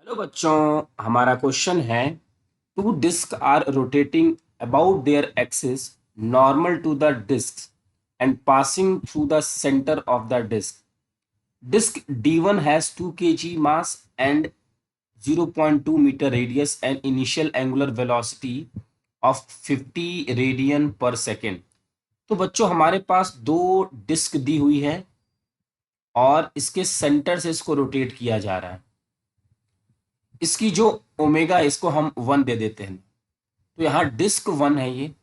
Hello बच्चों, हमारा question है two disc are rotating about their axis normal to the disc and passing through the centre of the disc. Disk D1 has 2 kg mass and 0.2 meter radius and initial angular velocity of 50 radian per second. तो बच्चों हमारे पास दो disc दी हुई है और इसके centre से इसको रोटेट किया जा रहा है. इसकी जो ओमेगा है इसको हम 1 दे देते हैं. तो यहाँ डिस्क 1 है, ये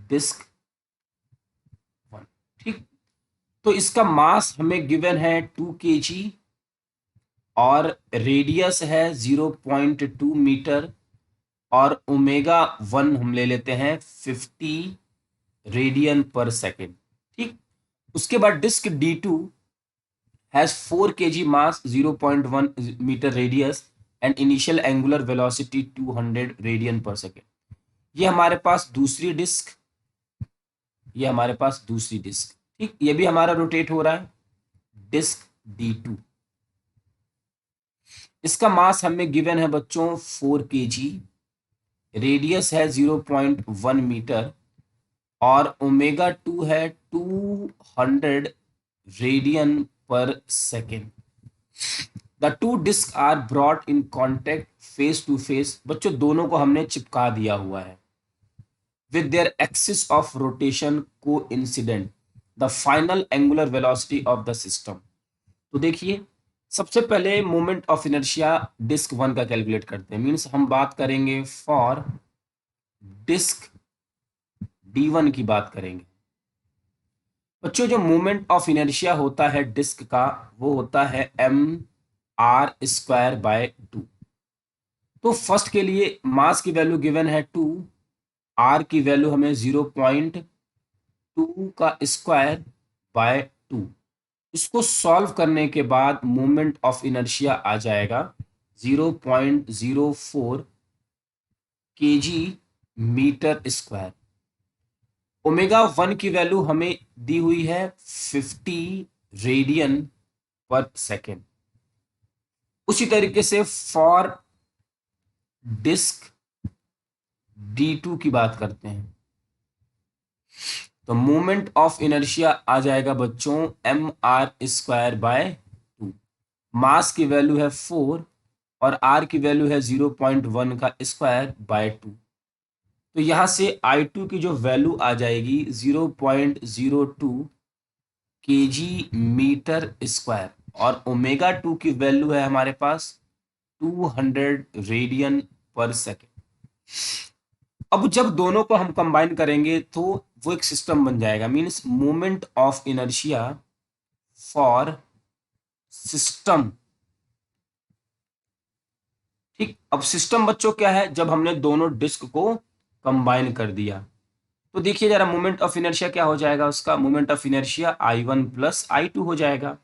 डिस्क 1. ठीक. तो इसका मास हमें गिवन है 2 kg और रेडियस है 0.2 मीटर और ओमेगा 1 हम ले लेते हैं 50 रेडियन पर सेकेंड. ठीक. उसके बाद disc D2 has 4 kg mass, 0.1 metre radius and initial angular velocity 200 radian per second. ये हमारे पास दूसरी डिस्क, ये हमारे पास दूसरी डिस्क. ठीक. ये भी हमारा रोटेट हो रहा है. डिस्क D2, इसका मास हमें गिवन है बच्चों 4 kg, रेडियस है 0.1 मीटर और ओमेगा 2 है 200 radian per second. The two disc are brought in contact face to face. बच्चों दोनों को हमने चिपका दिया हुआ है. with their axis of rotation coincident, the final angular velocity of the system. तो देखिए, सबसे पहले मोमेंट ऑफ इनर्शिया डिस्क 1 का कैलकुलेट करते हैं. मींस हम बात करेंगे फॉर डिस्क D1 की बात करेंगे. बच्चों जो मोमेंट ऑफ इनर्शिया होता है डिस्क का वो होता है mr²/2. तो फर्स्ट के लिए मास की वैल्यू गिवन है 2, आर की वैल्यू हमें 0.2 का स्क्वायर बाय 2. इसको सॉल्व करने के बाद मोमेंट ऑफ इनर्शिया आ जाएगा 0.04 kg मीटर स्क्वायर. ओमेगा 1 की वैल्यू हमें दी हुई है 50 रेडियन पर सेकेंड. उसी तरीके से फॉर डिस्क D2 की बात करते हैं. तो मोमेंट ऑफ इनर्शिया आ जाएगा बच्चों mr²/2. मास की वैल्यू है 4 और r की वैल्यू है 0.1 का स्क्वायर बाय 2. तो यहां से I2 की जो वैल्यू आ जाएगी 0.02 kg मीटर स्क्वायर और ओमेगा 2 की वैल्यू है हमारे पास 200 रेडियन पर सेकेंड. अब जब दोनों को हम कंबाइन करेंगे तो वो एक सिस्टम बन जाएगा. Means moment of inertia for system. ठीक. अब सिस्टम बच्चों क्या है, जब हमने दोनों डिस्क को कंबाइन कर दिया तो देखिए जरा मोमेंट ऑफ इनर्शिया क्या हो जाएगा. उसका moment of inertia I1 plus I2 हो जाएगा.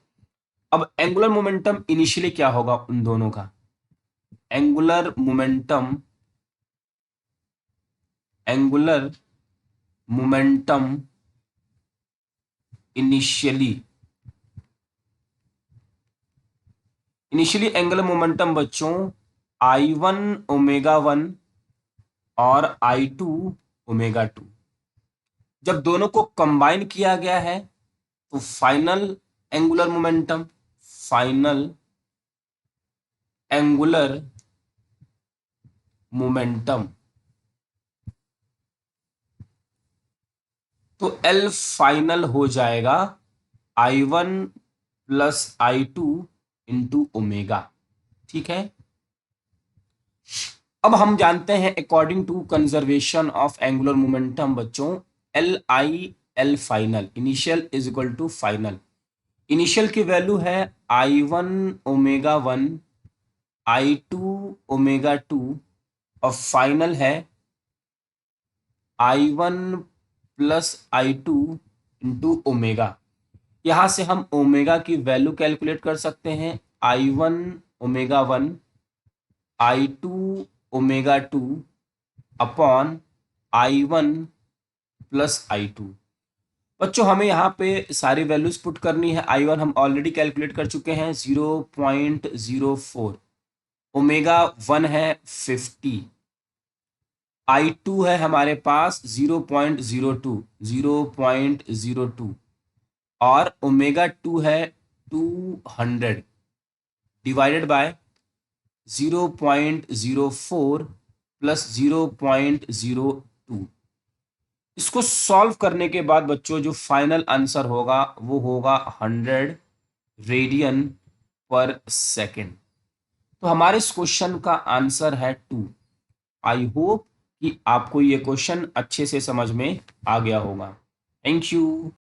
अब एंगुलर मोमेंटम इनिशियली क्या होगा उन दोनों का. Angular momentum initially angular momentum बच्चों I1 ओमेगा 1 और I2 ओमेगा 2. जब दोनों को कंबाइन किया गया है तो फाइनल एंगुलर मोमेंटम तो L फाइनल हो जाएगा I1 plus I2 into omega. ठीक है. अब हम जानते हैं according to conservation of angular momentum बच्चों L final initial is equal to final. Initial की वैल्यू है I1 ओमेगा 1 I2 ओमेगा 2 और फाइनल है I1 plus I2 into omega. यहां से हम ओमेगा की वैल्यू कैलकुलेट कर सकते हैं. I1 omega 1 I2 omega 2 upon I1 plus I2. बच्चों हमें यहाँ पे सारी वैल्यूज पुट करनी है. I1 हम ऑलरेडी कैलकुलेट कर चुके हैं 0.04. ओमेगा 1 है 50, I2 है हमारे पास 0.02 और ओमेगा 2 है 200 डिवाइडेड बाय 0.04 प्लस 0.02। इसको सॉल्व करने के बाद बच्चों जो फाइनल आंसर होगा वो होगा 100 रेडियन पर सेकेंड। तो हमारे इस क्वेश्चन का आंसर है 2। आई होप कि आपको ये क्वेश्चन अच्छे से समझ में आ गया होगा। Thank you.